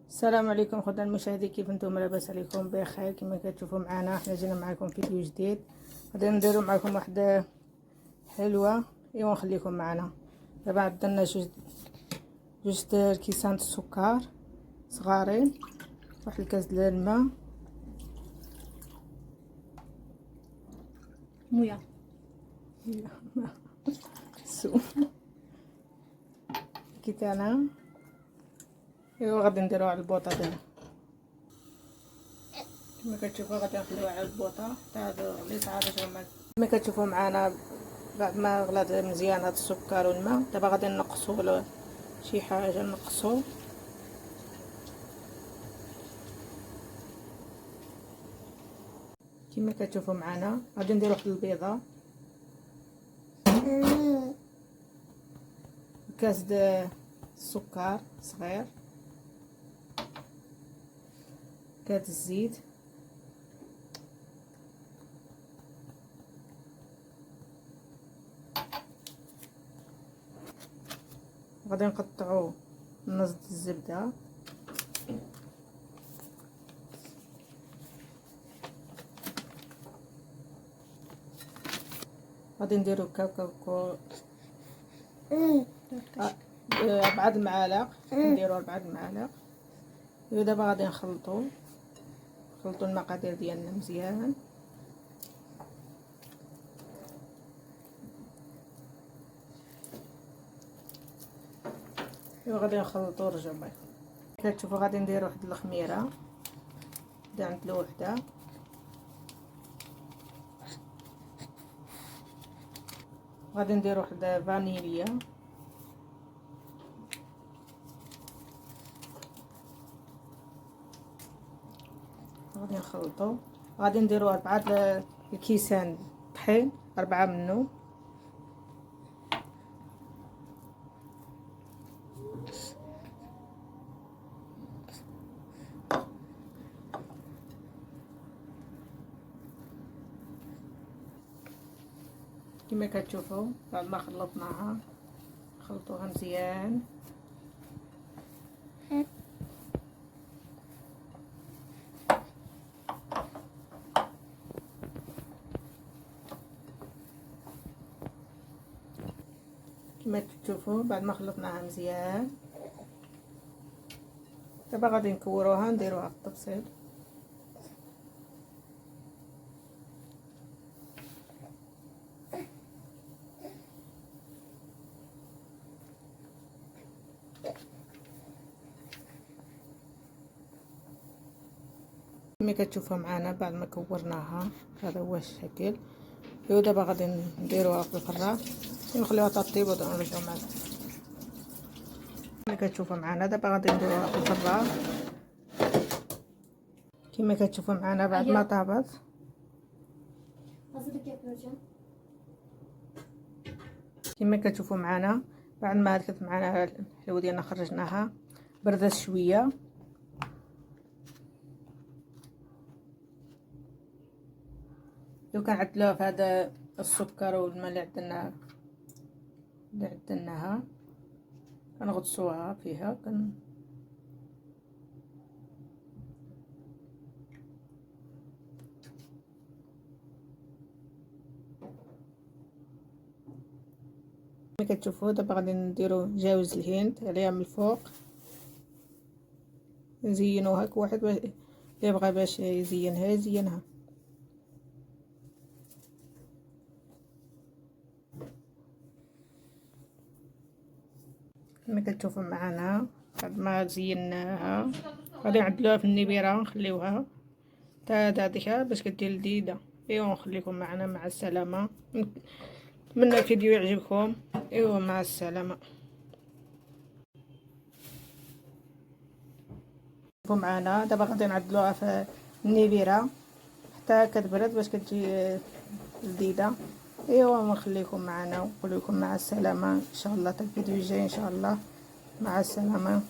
السلام عليكم خوتنا المشاهدين، كيف نتوما؟ لاباس عليكم؟ بخير. كما كتشوفوا معنا حنا جينا معكم فيديو جديد، غادي نديرو معكم واحد حلوه. ايوا نخليكم معنا. دابا عندنا جوج كيسان السكر صغارين، واحد الكاس ديال الماء، مويه السوم كيتانا. ايوا غادي نديروها على البوطه ديالها. كما كتشوفوا غادي نخليوها على البوطه حتى غلي صافي تغمق. كما كتشوفوا معنا بعد ما غلات مزيان هذا السكر والماء، دابا غادي نقصوا شي حاجه نقصوا. كما كتشوفوا معنا غادي نديروا واحد البيضه، كاس د السكر صغير، كاس الزيت، غادي نقطعوا نص الزبده، غادي نديروا كاكاو 4 معالق، نديروا 4 معالق. ودابا غادي نخلطوا المقادير ديالنا مزيان. وغادي نخلطوا رجعوا معايا. كتشوفوا غادي ندير واحد الخميره دي عند الوحده، غادي ندير واحد فانيليا، غادي نخلطوا. غادي نديروا 4 الكيسان طحين، 4 منه. كما كتشوفوا بعد ما خلطناها خلطوها مزيان. كما تشوفوا بعد ما خلطناها مزيان، دابا غادي نكوروها نديروها في الطبسيل. كما كتشوفوا معنا بعد ما كورناها هذا هو الشكل. ودابا غادي نديروها في الفران ونخليوها تطيب ونرجعوا معكم. كما كتشوفوا معنا دابا غادي نديروها في الفران. كما كتشوفوا معنا بعد ما طابت، كما كتشوفوا معنا بعد ما هلكت معنا الحلوه ديالنا خرجناها بردات شويه. لو كنعدلوها في هذا السكر والماء اللي عدلناها كنغطسوها فيها كما كتشوفوا. دابا غادي نديرو جوز الهند عليها من الفوق، نزينوها كل واحد اللي بغى باش يزينها يزينها. كما كتشوفوا معنا بعد ما زيناها غادي نعدلوها في النبيره نخليوها حتى هذيك باش كدير لذيذه. ايوا نخليكم معنا، مع السلامه. نتمنى الفيديو يعجبكم. ايوا مع السلامه. شوفوا معنا دابا غادي نعدلوها في النبيره حتى كتبرد باش كتجي لذيذه. ايوا نخليكم معنا ونقول لكم مع السلامه ان شاء الله. حتى الفيديو الجاي ان شاء الله. مع السلامه.